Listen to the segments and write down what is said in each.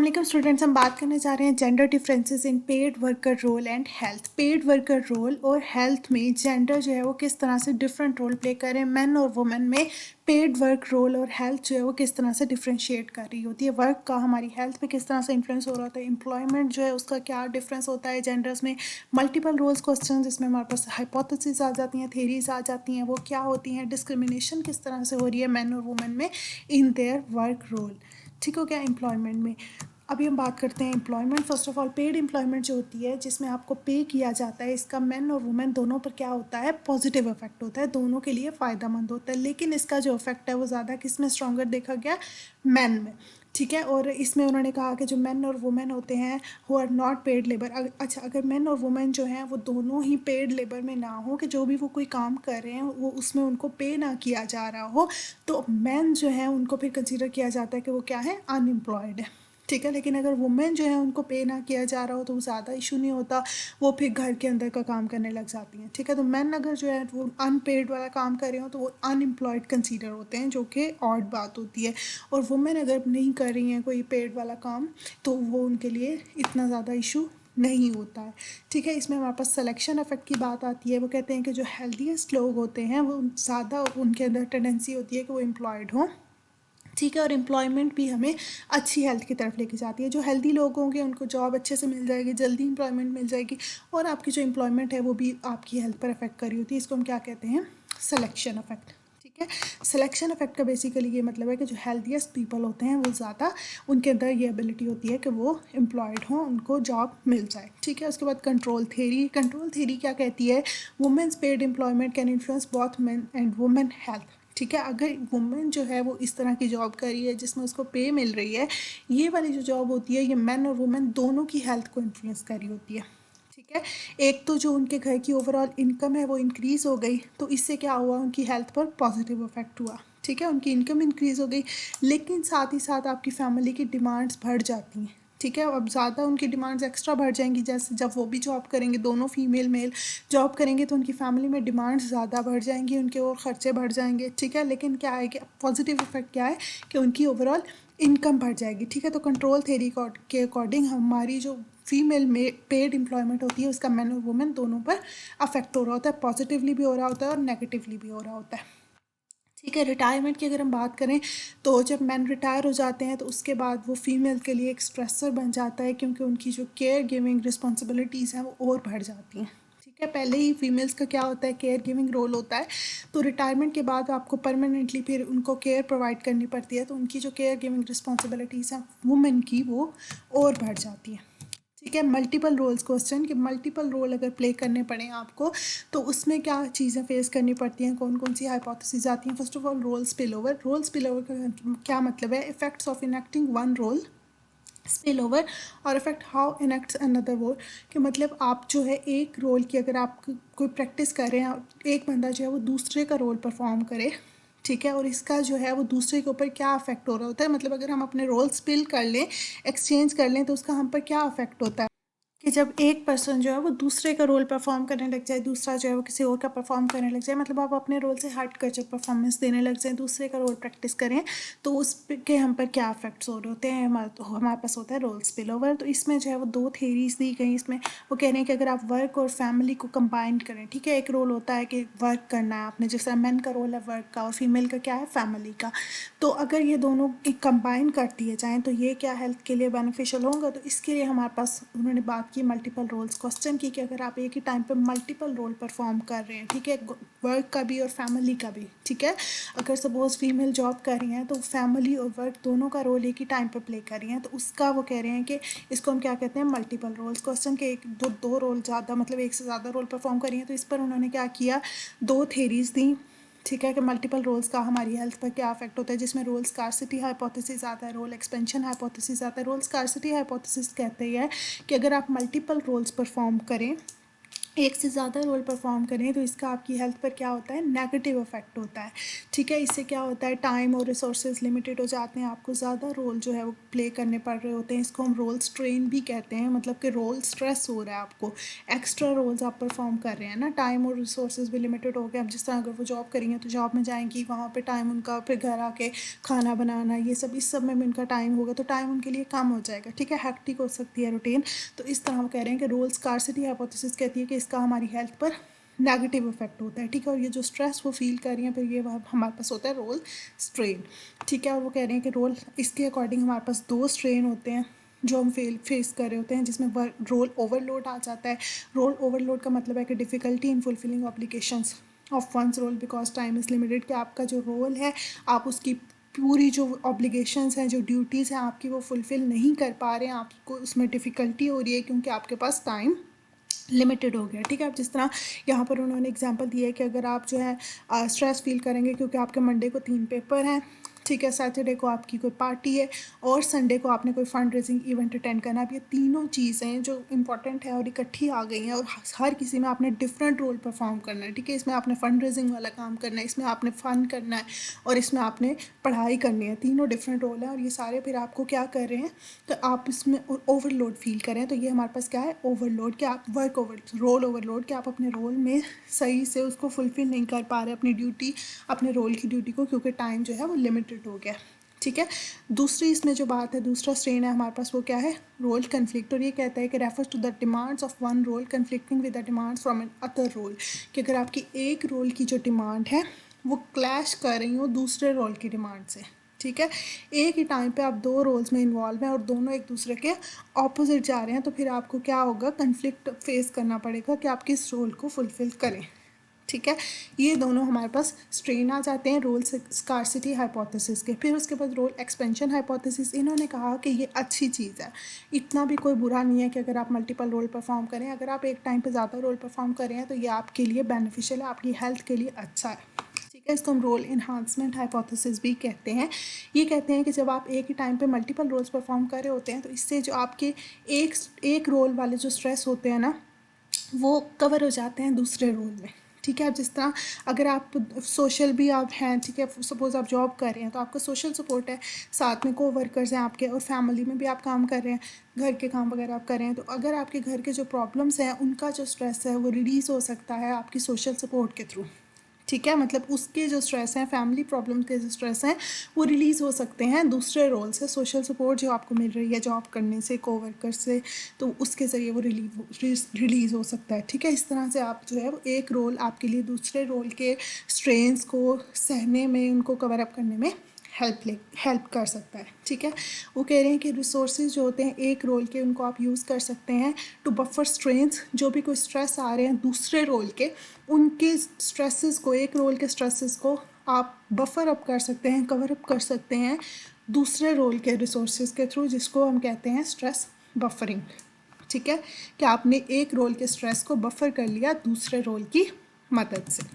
वालेकुम स्टूडेंट्स, हम बात करने जा रहे हैं gender differences in paid worker role and health. Paid worker role और हेल्थ में जेंडर जो है वो किस तरह से डिफरेंट रोल प्ले कर रहे हैं। मेन और वुमेन में पेड वर्क रोल और हेल्थ जो है वो किस तरह से डिफरेंशिएट कर रही होती है। वर्क का हमारी हेल्थ पे किस तरह से इन्फ्लुएंस हो रहा होता है। एम्प्लॉयमेंट जो है उसका क्या डिफरेंस होता है जेंडर्स में। मल्टीपल रोल्स क्वेश्चन जिसमें हमारे पास हाइपोथेसिस आ जाती हैं, थेरीज आ जाती हैं, वो क्या होती हैं। डिस्क्रिमिनेशन किस तरह से हो रही है मेन और वुमेन में इन देयर वर्क रोल। ठीक हो गया एम्प्लॉयमेंट में। अभी हम बात करते हैं employment. First of all paid employment जो होती है जिसमें आपको पे किया जाता है, इसका मेन और वुमेन दोनों पर क्या होता है, पॉजिटिव इफेक्ट होता है, दोनों के लिए फ़ायदा मंद होता है। लेकिन इसका जो इफेक्ट है वो ज़्यादा किस में स्ट्रॉन्गर देखा गया, मैन में। ठीक है, और इसमें उन्होंने कहा कि जो मेन और वुमेन होते हैं वो आर नॉट पेड लेबर। अच्छा, अगर मेन और वुमेन जो हैं वो दोनों ही पेड लेबर में ना हो, कि जो भी वो कोई काम कर रहे हैं वो उसमें उनको पे ना किया जा रहा हो, तो मेन जो है उनको फिर कंसिडर किया जाता है कि वो क्या है, अनएम्प्लॉयड है। ठीक है, लेकिन अगर वुमेन जो है उनको पे ना किया जा रहा हो तो वो ज़्यादा इशू नहीं होता, वो फिर घर के अंदर का काम करने लग जाती हैं। ठीक है, तो मेन अगर जो है वो अनपेड वाला काम कर रहे हो तो वो अनएम्प्लॉयड कंसीडर होते हैं, जो कि ऑड बात होती है। और वुमेन अगर नहीं कर रही हैं कोई पेड वाला काम तो वो उनके लिए इतना ज़्यादा इशू नहीं होता है। ठीक है, इसमें हमारे पास सिलेक्शन इफेक्ट की बात आती है। वो कहते हैं कि जो हेल्दीएस्ट लोग होते हैं वो ज़्यादा उनके अंदर टेंडेंसी होती है कि वो एम्प्लॉयड हों। ठीक है, और एम्प्लॉयमेंट भी हमें अच्छी हेल्थ की तरफ लेके जाती है। जो हेल्दी लोग होंगे उनको जॉब अच्छे से मिल जाएगी, जल्दी एम्प्लॉयमेंट मिल जाएगी, और आपकी जो एम्प्लॉयमेंट है वो भी आपकी हेल्थ पर अफेक्ट कर रही होती है। इसको हम क्या कहते हैं, सिलेक्शन इफेक्ट। ठीक है, सिलेक्शन इफेक्ट का बेसिकली ये मतलब है कि जो हेल्दीएस्ट पीपल होते हैं वो ज़्यादा उनके अंदर ये एबिलिटी होती है कि वो एम्प्लॉयड हों, उनको जॉब मिल जाए। ठीक है, उसके बाद कंट्रोल थेरी। कंट्रोल थेरी क्या कहती है, women's paid employment can influence both men and women health. ठीक है, अगर वुमेन जो है वो इस तरह की जॉब कर रही है जिसमें उसको पे मिल रही है, ये वाली जो जॉब होती है ये मेन और वुमेन दोनों की हेल्थ को इन्फ्लुएंस कर रही होती है। ठीक है, एक तो जो उनके घर की ओवरऑल इनकम है वो इंक्रीज़ हो गई, तो इससे क्या हुआ, उनकी हेल्थ पर पॉजिटिव इफेक्ट हुआ। ठीक है, उनकी इनकम इंक्रीज़ हो गई, लेकिन साथ ही साथ आपकी फैमिली की डिमांड्स बढ़ जाती हैं। ठीक है, अब ज़्यादा उनकी डिमांड्स एक्स्ट्रा बढ़ जाएंगी। जैसे जब वो भी जॉब करेंगे, दोनों फीमेल मेल जॉब करेंगे, तो उनकी फैमिली में डिमांड्स ज़्यादा बढ़ जाएंगी, उनके और ख़र्चे बढ़ जाएंगे। ठीक है, लेकिन क्या है कि पॉजिटिव इफेक्ट क्या है कि उनकी ओवरऑल इनकम बढ़ जाएगी। ठीक है, तो कंट्रोल थेरी के अकॉर्डिंग हमारी जो फीमेल में पेड एम्प्लॉयमेंट होती है उसका मेन और वुमेन दोनों पर अफेक्ट हो रहा होता है, पॉजिटिवली भी हो रहा होता है और नेगेटिवली भी हो रहा होता है। ठीक है, रिटायरमेंट की अगर हम बात करें तो जब मैन रिटायर हो जाते हैं तो उसके बाद वो फीमेल के लिए एक स्ट्रेसर बन जाता है, क्योंकि उनकी जो केयर गिविंग रिस्पॉन्सिबिलिटीज़ हैं वो और बढ़ जाती हैं। ठीक है, पहले ही फीमेल्स का क्या होता है, केयर गिविंग रोल होता है, तो रिटायरमेंट के बाद आपको परमानेंटली फिर उनको केयर प्रोवाइड करनी पड़ती है, तो उनकी जो केयर गिविंग रिस्पॉन्सिबिलिटीज़ हैं वुमेन की वो और बढ़ जाती हैं। ठीक है, मल्टीपल रोल्स क्वेश्चन, कि मल्टीपल रोल अगर प्ले करने पड़े आपको तो उसमें क्या चीज़ें फेस करनी पड़ती हैं, कौन कौन सी हाइपोथेसिस आती हैं। First of all role spill over. Role spill over का क्या मतलब है, effects of enacting one role spill over और effect how enacts another role. कि मतलब आप जो है एक रोल की अगर आप कोई प्रैक्टिस कर रहे हैं, एक बंदा जो है वो दूसरे का रोल परफॉर्म करे, ठीक है, और इसका जो है वो दूसरे के ऊपर क्या अफेक्ट हो रहा होता है। मतलब अगर हम अपने रोल स्पिल कर लें, एक्सचेंज कर लें, तो उसका हम पर क्या अफेक्ट होता है कि जब एक पर्सन जो है वो दूसरे का रोल परफॉर्म करने लग जाए, दूसरा जो है वो किसी और का परफॉर्म करने लग जाए, मतलब आप अपने रोल से हट कर जब परफॉर्मेंस देने लग जाए, दूसरे का रोल प्रैक्टिस करें, तो उस के हम पर क्या इफेक्ट्स हो रहे होते हैं। हमारे पास होता है रोल स्पिल ओवर। तो इसमें जो है वो दो थेरीज दी गई। इसमें वो कह रहे हैं कि अगर आप वर्क और फैमिली को कंबाइन करें, ठीक है, एक रोल होता है कि वर्क करना है आपने, जैसे मैन का रोल है वर्क का और फीमेल का क्या है, फैमिली का, तो अगर ये दोनों कंबाइन कर दिए जाएँ तो ये क्या हेल्थ के लिए बेनिफिशियल होगा। तो इसके लिए हमारे पास उन्होंने बात की मल्टीपल रोल्स क्वेश्चन की, कि अगर आप एक ही टाइम पे मल्टीपल रोल परफॉर्म कर रहे हैं, ठीक है, वर्क का भी और फैमिली का भी, ठीक है, अगर सपोज फीमेल जॉब कर रही हैं तो फैमिली और वर्क दोनों का रोल एक ही टाइम पे प्ले कर रही हैं, तो उसका वो कह रहे हैं कि इसको हम क्या कहते हैं, मल्टीपल रोल्स क्वेश्चन के। एक दो रोल ज़्यादा, मतलब एक से ज़्यादा रोल परफॉर्म कर रही हैं, तो इस पर उन्होंने क्या किया, दो थेरीज दी। ठीक है, कि मल्टीपल रोल्स का हमारी हेल्थ पर क्या अफेक्ट होता है, जिसमें रोल स्कार्सिटी हाइपोथेसिस आता है, रोल एक्सपेंशन हाइपोथेसिस आता है। रोल स्कार्सिटी हाइपोथेसिस कहते हैं कि अगर आप मल्टीपल रोल्स परफॉर्म करें एक से ज़्यादा रोल परफॉर्म करें तो इसका आपकी हेल्थ पर क्या होता है, नेगेटिव इफेक्ट होता है। ठीक है, इससे क्या होता है, टाइम और रिसोर्सेज लिमिटेड हो जाते हैं, आपको ज़्यादा रोल जो है वो प्ले करने पड़ रहे होते हैं। इसको हम रोल स्ट्रेन भी कहते हैं, मतलब कि रोल स्ट्रेस हो रहा है आपको, एक्स्ट्रा रोल्स आप परफॉर्म कर रहे हैं ना, टाइम और रिसोर्सेज भी लिमिटेड हो गए। अब जिस तरह अगर वो जॉब करेंगे तो जॉब में जाएंगी, वहाँ पर टाइम उनका, फिर घर आके खाना बनाना, ये सब, इस सब में भी उनका टाइम होगा, तो टाइम उनके लिए कम हो जाएगा। ठीक है, हेक्टिक हो सकती है रूटीन। तो इस तरह हम कह रहे हैं कि रोल स्कार्सिटी हाइपोथेसिस कहती है कि इसका हमारी हेल्थ पर नेगेटिव इफेक्ट होता है। ठीक है, और ये जो स्ट्रेस वो फील कर रही हैं, फिर ये हमारे पास होता है रोल स्ट्रेन। ठीक है, और वो कह रहे हैं कि रोल, इसके अकॉर्डिंग हमारे पास दो स्ट्रेन होते हैं जो हम फेस कर रहे होते हैं, जिसमें रोल ओवरलोड आ जाता है। रोल ओवरलोड का मतलब है कि difficulty in fulfilling obligations of one's role because time is limited, कि आपका जो रोल है आप उसकी पूरी जो ऑब्लिगेशंस हैं, जो ड्यूटीज़ हैं आपकी, वो फुलफ़िल नहीं कर पा रहे हैं, आपको उसमें डिफ़िकल्टी हो रही है क्योंकि आपके पास टाइम लिमिटेड हो गया। ठीक है, अब जिस तरह यहाँ पर उन्होंने एग्जांपल दिया है कि अगर आप जो है स्ट्रेस फील करेंगे क्योंकि आपके मंडे को 3 पेपर हैं, ठीक है, सैटरडे को आपकी कोई पार्टी है, और संडे को आपने कोई फंड रेजिंग इवेंट अटेंड करना। अब ये तीनों चीज़ें जो इंपॉर्टेंट है और इकट्ठी आ गई हैं, और हर किसी में आपने डिफरेंट रोल परफॉर्म करना है। ठीक है, इसमें आपने फंड रेजिंग वाला काम करना है, इसमें आपने फ़न करना है, और इसमें आपने पढ़ाई करनी है। तीनों डिफरेंट रोल हैं, और ये सारे फिर आपको क्या कर रहे हैं, तो आप इसमें ओवरलोड फील करें। तो ये हमारे पास क्या है, ओवरलोड, कि आप रोल ओवरलोड, कि आप अपने रोल में सही से उसको फुलफिल नहीं कर पा रहे, अपनी ड्यूटी, अपने रोल की ड्यूटी को, क्योंकि टाइम जो है वो लिमिटेड हो गया। ठीक है, दूसरी इसमें जो बात है, दूसरा स्ट्रेन है हमारे पास, वो क्या है, रोल कन्फ्लिक्ट। और ये कहता है कि refers to the demands of one role conflicting with the demands from another role, कि अगर आपकी एक रोल की जो डिमांड है वो क्लैश कर रही हो दूसरे रोल की डिमांड से। ठीक है, एक ही टाइम पे आप दो रोल्स में इन्वॉल्व हैं और दोनों एक दूसरे के ऑपोजिट जा रहे हैं, तो फिर आपको क्या होगा, कन्फ्लिक्ट फेस करना पड़ेगा कि आप किस रोल को फुलफिल करें। ठीक है, ये दोनों हमारे पास स्ट्रेन आ जाते हैं रोल स्कार्सिटी हाइपोथेसिस के। फिर उसके बाद रोल एक्सपेंशन हाइपोथेसिस, इन्होंने कहा कि ये अच्छी चीज़ है, इतना भी कोई बुरा नहीं है कि अगर आप मल्टीपल रोल परफॉर्म करें। अगर आप एक टाइम पे ज़्यादा रोल परफॉर्म करें तो ये आपके लिए बेनिफिशियल है, आपकी हेल्थ के लिए अच्छा है। ठीक है, इसको हम रोल इन्हांसमेंट हाइपोथेसिस भी कहते हैं। ये कहते हैं कि जब आप एक ही टाइम पे मल्टीपल रोल्स परफॉर्म कर रहे होते हैं, तो इससे जो आपके एक एक रोल वाले जो स्ट्रेस होते हैं ना, वो कवर हो जाते हैं दूसरे रोल में। ठीक है, अब जिस तरह अगर आप सोशल भी आप हैं, ठीक है, सपोज़ आप जॉब कर रहे हैं तो आपका सोशल सपोर्ट है, साथ में को वर्कर्स हैं आपके, और फैमिली में भी आप काम कर रहे हैं, घर के काम वगैरह आप कर रहे हैं। तो अगर आपके घर के जो प्रॉब्लम्स हैं उनका जो स्ट्रेस है वो रिलीज़ हो सकता है आपकी सोशल सपोर्ट के थ्रू। ठीक है, मतलब उसके जो स्ट्रेस हैं, फैमिली प्रॉब्लम के जो स्ट्रेस हैं, वो रिलीज़ हो सकते हैं दूसरे रोल से। सोशल सपोर्ट जो आपको मिल रही है जॉब करने से, कोवर्कर से, तो उसके ज़रिए वो रिलीज़ हो सकता है। ठीक है, इस तरह से आप जो है वो एक रोल आपके लिए दूसरे रोल के स्ट्रेंस को सहने में, उनको कवर अप करने में हेल्प कर सकता है। ठीक है, वो कह रहे हैं कि रिसोर्सेज जो होते हैं एक रोल के, उनको आप यूज़ कर सकते हैं टू बफर स्ट्रेंस, जो भी कोई स्ट्रेस आ रहे हैं दूसरे रोल के, उनके स्ट्रेसेस को, एक रोल के स्ट्रेसेस को आप बफर अप कर सकते हैं, कवर अप कर सकते हैं दूसरे रोल के रिसोर्सेज के थ्रू, जिसको हम कहते हैं स्ट्रेस बफरिंग। ठीक है, कि आपने एक रोल के स्ट्रेस को बफर कर लिया दूसरे रोल की मदद से।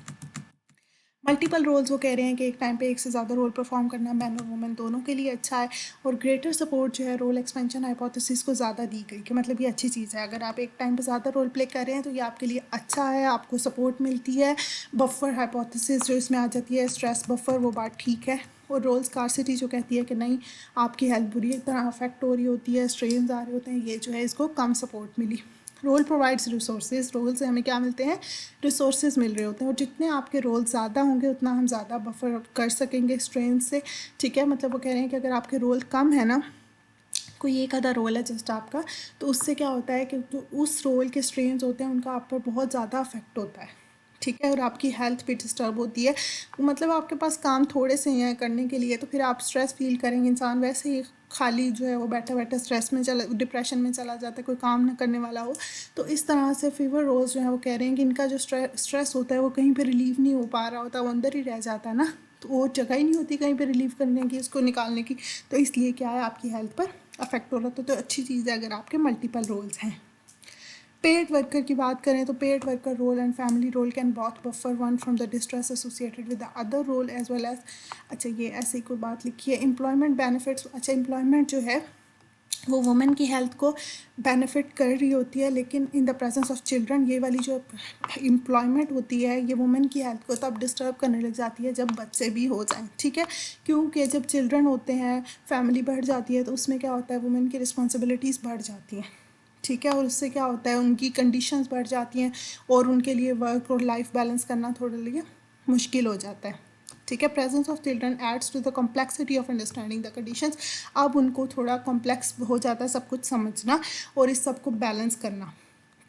मल्टीपल रोल्स, वो कह रहे हैं कि एक टाइम पे एक से ज़्यादा रोल परफॉर्म करना मैन और वुमेन दोनों के लिए अच्छा है। और ग्रेटर सपोर्ट जो है रोल एक्सपेंशन हाइपोथेसिस को ज़्यादा दी गई, कि मतलब ये अच्छी चीज़ है, अगर आप एक टाइम पे ज़्यादा रोल प्ले कर रहे हैं तो ये आपके लिए अच्छा है, आपको सपोर्ट मिलती है। बफर हाइपोथेसिस जो इसमें आ जाती है, स्ट्रेस बफर, वो बात ठीक है। और रोल स्कार्सिटी जो कहती है कि नहीं, आपकी हेल्थ बुरी तरह अफेक्ट हो रही होती है, स्ट्रेन आ रहे होते हैं, ये जो है इसको कम सपोर्ट मिली। रोल प्रोवाइड्स रिसोर्सेज, रोल से हमें क्या मिलते हैं, रिसोर्सेज मिल रहे होते हैं, और जितने आपके रोल ज़्यादा होंगे उतना हम ज़्यादा बफर कर सकेंगे स्ट्रेन से। ठीक है, मतलब वो कह रहे हैं कि अगर आपके रोल कम है ना, कोई एक आधा रोल है जस्ट आपका, तो उससे क्या होता है कि जो उस रोल के स्ट्रेन्स होते हैं उनका आप पर बहुत ज़्यादा अफेक्ट होता है। ठीक है, और आपकी हेल्थ भी डिस्टर्ब होती है, मतलब आपके पास काम थोड़े से ही हैं करने के लिए, तो फिर आप स्ट्रेस फील करेंगे। इंसान वैसे ही खाली जो है वो बैठा बैठा स्ट्रेस में चला, डिप्रेशन में चला जाता है, कोई काम ना करने वाला हो। तो इस तरह से फीवर रोल्स जो है वो कह रहे हैं कि इनका जो स्ट्रेस होता है वो कहीं पर रिलीव नहीं हो पा रहा होता, वो अंदर ही रह जाता है ना, तो वो जगह ही नहीं होती कहीं पर रिलीव करने की, उसको निकालने की। तो इसलिए क्या है, आपकी हेल्थ पर अफेक्ट हो रहा था। तो अच्छी चीज़ है अगर आपके मल्टीपल रोल्स हैं। पेड वर्कर की बात करें तो paid worker role and family role can both buffer one from the distress associated with the other role as well as. अच्छा, ये ऐसे ही कोई बात लिखी है, एम्प्लॉयमेंट बेनिफिट्स। अच्छा, एम्प्लॉयमेंट जो है वो वुमेन की हेल्थ को बेनिफिट कर रही होती है, लेकिन in the presence of children ये वाली जो एम्प्लॉयमेंट होती है ये वुमेन की हेल्थ को तब डिस्टर्ब करने लग जाती है जब बच्चे भी हो जाएं, ठीक है। क्योंकि जब चिल्ड्रन होते हैं, फैमिली बढ़ जाती है, तो उसमें क्या होता है, वुमेन की रिस्पॉन्सिबिलिटीज़ बढ़ जाती हैं, ठीक है। और उससे क्या होता है, उनकी कंडीशंस बढ़ जाती हैं और उनके लिए वर्क और लाइफ बैलेंस करना थोड़ा लिए मुश्किल हो जाता है, ठीक है। Presence of children adds to the complexity of understanding the conditions. अब उनको थोड़ा कॉम्प्लेक्स हो जाता है सब कुछ समझना और इस सब को बैलेंस करना,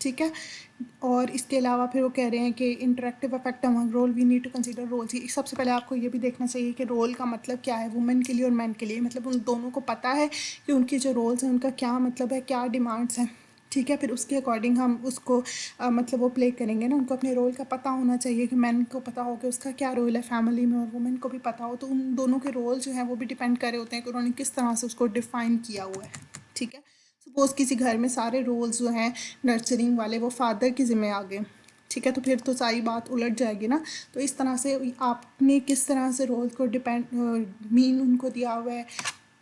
ठीक है। और इसके अलावा फिर वो कह रहे हैं कि interactive effect among role, we need to consider roles. सबसे पहले आपको ये भी देखना चाहिए कि रोल का मतलब क्या है वुमेन के लिए और मैन के लिए, मतलब उन दोनों को पता है कि उनकी जो रोल्स हैं उनका क्या मतलब है, क्या डिमांड्स हैं, ठीक है। फिर उसके अकॉर्डिंग हम उसको मतलब वो प्ले करेंगे ना। उनको अपने रोल का पता होना चाहिए कि मैन को पता हो कि उसका क्या रोल है फैमिली में, और वुमेन को भी पता हो। तो उन दोनों के रोल जो हैं वो भी डिपेंड कर रहे होते हैं कि उन्होंने किस तरह से उसको डिफ़ाइन किया हुआ है, ठीक है। सपोज़ किसी घर में सारे रोल्स जो हैं नर्चरिंग वाले वो फादर के ज़िम्मे आ गए, ठीक है, तो फिर तो सारी बात उलट जाएगी ना। तो इस तरह से आपने किस तरह से रोल को डिपेंड मीन उनको दिया हुआ है,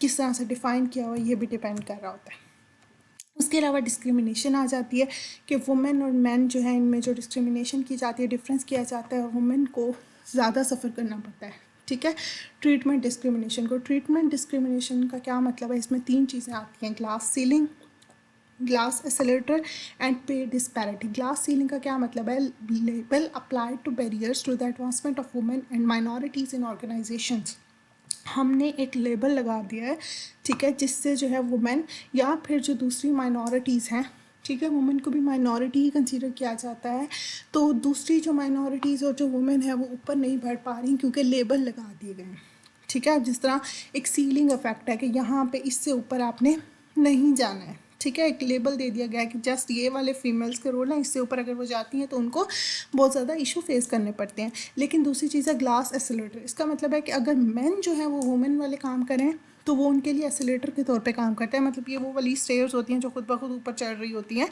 किस तरह से डिफ़ाइन किया हुआ है, ये भी डिपेंड कर रहा होता है। उसके अलावा डिस्क्रिमिनेशन आ जाती है कि वुमेन और मैन जो है इनमें जो डिस्क्रिमिनेशन की जाती है, डिफरेंस किया जाता है, और वुमेन को ज़्यादा सफ़र करना पड़ता है, ठीक है। ट्रीटमेंट डिस्क्रिमिनेशन का क्या मतलब है, इसमें 3 चीज़ें आती हैं, glass ceiling, glass escalator and pay disparity. Glass ceiling का क्या मतलब है, label applied to barriers to the advancement of women and minorities in organisations. हमने एक लेबल लगा दिया है, ठीक है, जिससे जो है वुमेन या फिर जो दूसरी माइनॉरिटीज़ हैं, ठीक है, वुमेन को भी माइनॉरिटी ही कंसीडर किया जाता है। तो दूसरी जो माइनॉरिटीज़ और जो वुमेन है वो ऊपर नहीं बढ़ पा रही क्योंकि लेबल लगा दिए गए हैं, ठीक है। अब जिस तरह एक सीलिंग इफेक्ट है कि यहाँ पे इससे ऊपर आपने नहीं जाना है, ठीक है। एक लेबल दे दिया गया है कि जस्ट ये वाले फीमेल्स के रोल हैं, इससे ऊपर अगर वो जाती हैं तो उनको बहुत ज़्यादा इशू फेस करने पड़ते हैं। लेकिन दूसरी चीज़ है ग्लास एसिलेटर। इसका मतलब है कि अगर मेन जो है वो वुमेन वाले काम करें तो वो उनके लिए एसिलेटर के तौर पे काम करता है। मतलब ये वो वाली स्टेयर्स होती हैं जो खुद ब खुद ऊपर चढ़ रही होती हैं,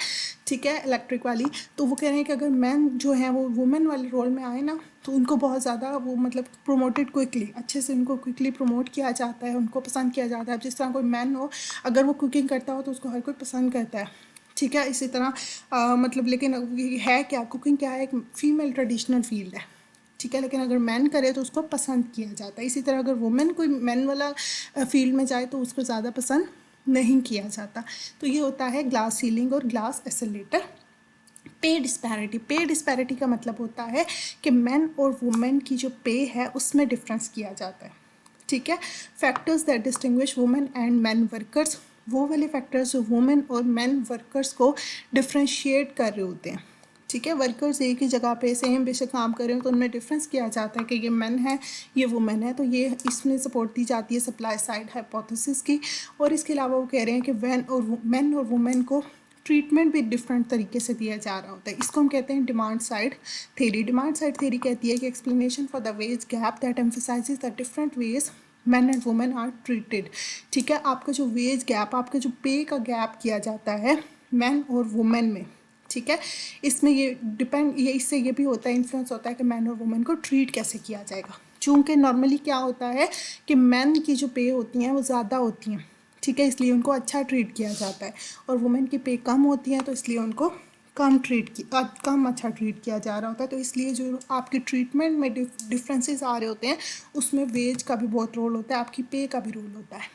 ठीक है, इलेक्ट्रिक वाली। तो वो कह रहे हैं कि अगर मैन जो है वो वुमेन वाले रोल में आए ना तो उनको बहुत ज़्यादा वो मतलब प्रोमोटेड क्विकली, अच्छे से उनको क्विकली प्रमोट किया जाता है, उनको पसंद किया जाता है। जिस तरह कोई मैन हो, अगर वो कुकिंग करता हो तो उसको हर कोई पसंद करता है, ठीक है। इसी तरह मतलब लेकिन है क्या, कुकिंग क्या है, एक फीमेल ट्रेडिशनल फील्ड है, ठीक है। लेकिन अगर मैन करे तो उसको पसंद किया जाता है। इसी तरह अगर वुमेन कोई मैन वाला फील्ड में जाए तो उसको ज़्यादा पसंद नहीं किया जाता। तो ये होता है ग्लास सीलिंग और ग्लास एसिलेटर। पे डिस्पैरिटी का मतलब होता है कि मैन और वुमेन की जो पे है उसमें डिफरेंस किया जाता है, ठीक है। Factors that distinguish women and man workers, वो वाले फैक्टर्स जो वुमेन और मैन वर्कर्स को डिफ्रेंशिएट कर रहे होते हैं, ठीक है। वर्कर्स एक ही जगह पे सेम बेशक काम कर रहे हो तो उनमें डिफरेंस किया जाता है कि ये मैन है, ये वुमेन है। तो ये इसमें सपोर्ट दी जाती है सप्लाई साइड हाइपोथेसिस की। और इसके अलावा वो कह रहे हैं कि मैन और वुमेन को ट्रीटमेंट भी डिफरेंट तरीके से दिया जा रहा होता है। इसको हम कहते हैं demand side theory. Demand side theory कहती है कि explanation for the wage gap that emphasises the different ways man and women are treated, ठीक है। आपका जो वेज गैप, आपका जो पे का गैप किया जाता है मैन और वुमेन में, ठीक है, इसमें ये इससे ये भी होता है, इन्फ्लुएंस होता है कि मैन और वुमेन को ट्रीट कैसे किया जाएगा। चूँकि नॉर्मली क्या होता है कि मैन की जो पे होती हैं वो ज़्यादा होती हैं, ठीक है, इसलिए उनको अच्छा ट्रीट किया जाता है, और वुमेन की पे कम होती है तो इसलिए उनको कम अच्छा ट्रीट किया जा रहा होता है। तो इसलिए जो आपकी ट्रीटमेंट में डिफरेंसेस आ रहे होते हैं उसमें वेज का भी बहुत रोल होता है, आपकी पे का भी रोल होता है,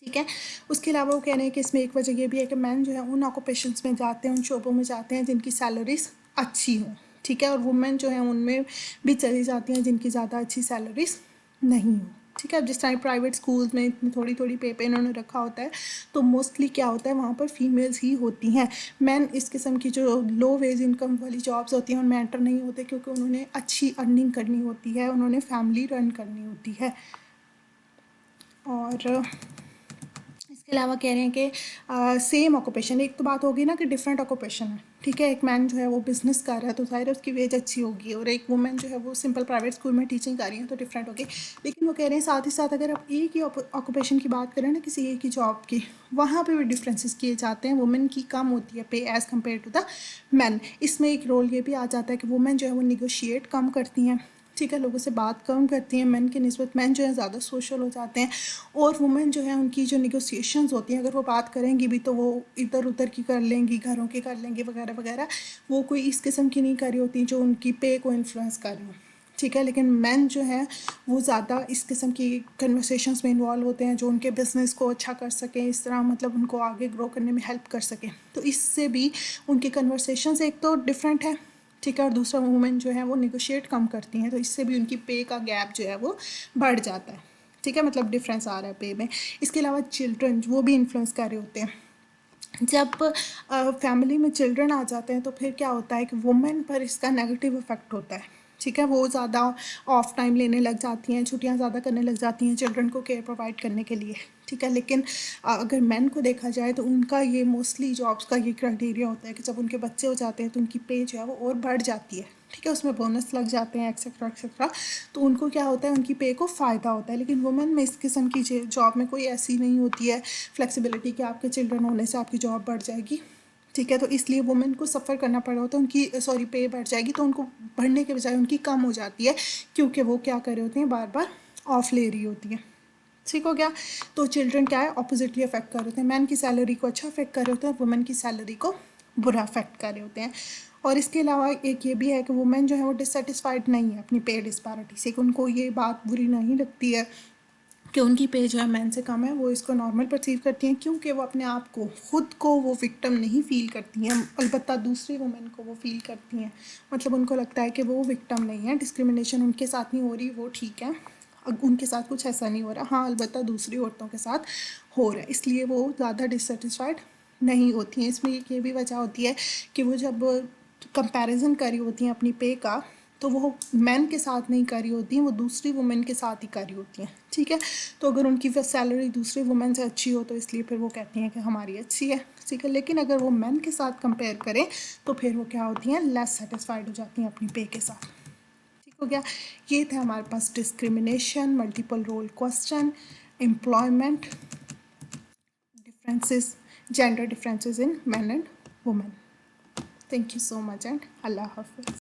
ठीक है। उसके अलावा वो कह रहे हैं कि इसमें एक वजह ये भी है कि मैन जो है उन ऑक्यूपेशंस में जाते हैं, उन शोबों में जाते हैं जिनकी सैलरीज अच्छी हों, ठीक है, और वुमेन जो है उनमें भी चली जाती हैं जिनकी ज़्यादा अच्छी सैलरीज नहीं हो, ठीक है। अब जिस टाइम प्राइवेट स्कूल्स में इतनी थोड़ी थोड़ी पे इन्होंने रखा होता है तो मोस्टली क्या होता है वहाँ पर फीमेल्स ही होती हैं। मैन इस किस्म की जो लो वेज इनकम वाली जॉब्स होती हैं उनमें एंटर नहीं होते क्योंकि उन्होंने अच्छी अर्निंग करनी होती है, उन्होंने फैमिली रन करनी होती है। और इसके अलावा कह रहे हैं कि सेम ऑक्यूपेशन, एक तो बात होगी ना कि डिफरेंट ऑक्यूपेशन है, ठीक है। एक मैन जो है वो बिजनेस कर रहा है तो ज़ाहिर है उसकी वेज अच्छी होगी, और एक वुमेन जो है वो सिंपल प्राइवेट स्कूल में टीचिंग कर रही है तो डिफरेंट होगी। लेकिन वो कह रहे हैं साथ ही साथ अगर आप एक ही ऑक्यूपेशन की बात करें ना, किसी एक ही जॉब की, वहाँ पर भी डिफरेंसेस किए जाते हैं। वुमेन की कम होती है pay as compare to the man. इसमें एक रोल ये भी आ जाता है कि वुमेन जो है वो निगोशिएट कम करती हैं, ठीक है, लोगों से बात कम करती हैं मेन की निस्बत। मेन जो है ज़्यादा सोशल हो जाते हैं, और वुमेन जो है उनकी जो नेगोशिएशंस होती हैं, अगर वो बात करेंगी भी तो वो इधर उधर की कर लेंगी, घरों की कर लेंगी वगैरह वगैरह। वो कोई इस किस्म की नहीं कर रही होती जो उनकी पे को इन्फ्लुएंस कर रही हो। ठीक है, लेकिन मैन जो है वो ज़्यादा इस किस्म की कन्वर्सेशंस में इन्वॉल्व होते हैं जो उनके बिज़नेस को अच्छा कर सकें, इस तरह मतलब उनको आगे ग्रो करने में हेल्प कर सकें। तो इससे भी उनकी कन्वर्सेशंस एक तो डिफरेंट है, ठीक है, और दूसरा वुमेन जो है वो निगोशिएट कम करती हैं, तो इससे भी उनकी पे का गैप जो है वो बढ़ जाता है। ठीक है, मतलब डिफरेंस आ रहा है पे में। इसके अलावा चिल्ड्रन वो भी इन्फ्लुएंस कर रहे होते हैं। जब फैमिली में चिल्ड्रन आ जाते हैं तो फिर क्या होता है कि वुमेन पर इसका नेगेटिव इफेक्ट होता है। ठीक है, वो ज़्यादा ऑफ टाइम लेने लग जाती हैं, छुट्टियां ज़्यादा करने लग जाती हैं चिल्ड्रन को केयर प्रोवाइड करने के लिए। ठीक है, लेकिन अगर मैन को देखा जाए तो उनका ये मोस्टली जॉब्स का ये क्राइटेरिया होता है कि जब उनके बच्चे हो जाते हैं तो उनकी पे जो है वो और बढ़ जाती है। ठीक है, उसमें बोनस लग जाते हैं एक्सेट्रा एक्सेट्रा, तो उनको क्या होता है उनकी पे को फ़ायदा होता है। लेकिन वुमेन में इस किस्म की जॉब में कोई ऐसी नहीं होती है फ्लेक्सिबिलिटी कि आपके चिल्ड्रन होने से आपकी जॉब बढ़ जाएगी। ठीक है, तो इसलिए वुमेन को सफ़र करना पड़ रहा होता है, उनकी सॉरी पे बढ़ जाएगी तो उनको बढ़ने के बजाय उनकी कम हो जाती है, क्योंकि वो क्या कर रहे होते हैं बार बार ऑफ ले रही होती है। ठीक हो गया। तो चिल्ड्रन क्या है ऑपोजिटली अफेक्ट कर रहे होते हैं, मैन की सैलरी को अच्छा अफेक्ट कर रहे होते हैं और वुमेन की सैलरी को बुरा अफेक्ट कर रहे होते हैं। और इसके अलावा एक ये भी है कि वुमेन जो है वो डिससेटिस्फाइड नहीं है अपनी पे डिस्पैरिटी से, उनको ये बात बुरी नहीं लगती है कि उनकी पे जो है मैन से कम है। वो इसको नॉर्मल परसीव करती हैं, क्योंकि वो अपने आप को खुद को वो विक्टिम नहीं फील करती हैं, अलबत्ता दूसरी वुमेन को वो फील करती हैं। मतलब उनको लगता है कि वो विक्टिम नहीं है, डिस्क्रिमिनेशन उनके साथ नहीं हो रही, वो ठीक है, उनके साथ कुछ ऐसा नहीं हो रहा। हाँ, अलबत्ता दूसरी औरतों के साथ हो रहा है, इसलिए वो ज़्यादा डिससेटिस्फाइड नहीं होती हैं। इसमें एक ये भी वजह होती है कि वो जब कंपैरिजन करी होती हैं अपनी पे का, तो वो मैन के साथ नहीं करी होती हैं, वो दूसरी वुमेन के साथ ही करी होती हैं। ठीक है, तो अगर उनकी सैलरी दूसरी वुमेन से अच्छी हो तो इसलिए फिर वो कहती हैं कि हमारी अच्छी है। ठीक है, लेकिन अगर वो मैन के साथ कंपेयर करें तो फिर वो क्या होती हैं लेस सेटिस्फाइड हो जाती हैं अपनी पे के साथ। ठीक हो गया। ये थे हमारे पास discrimination, multiple role question, employment differences, gender differences in men and women. Thank you so much and Allah Hafiz.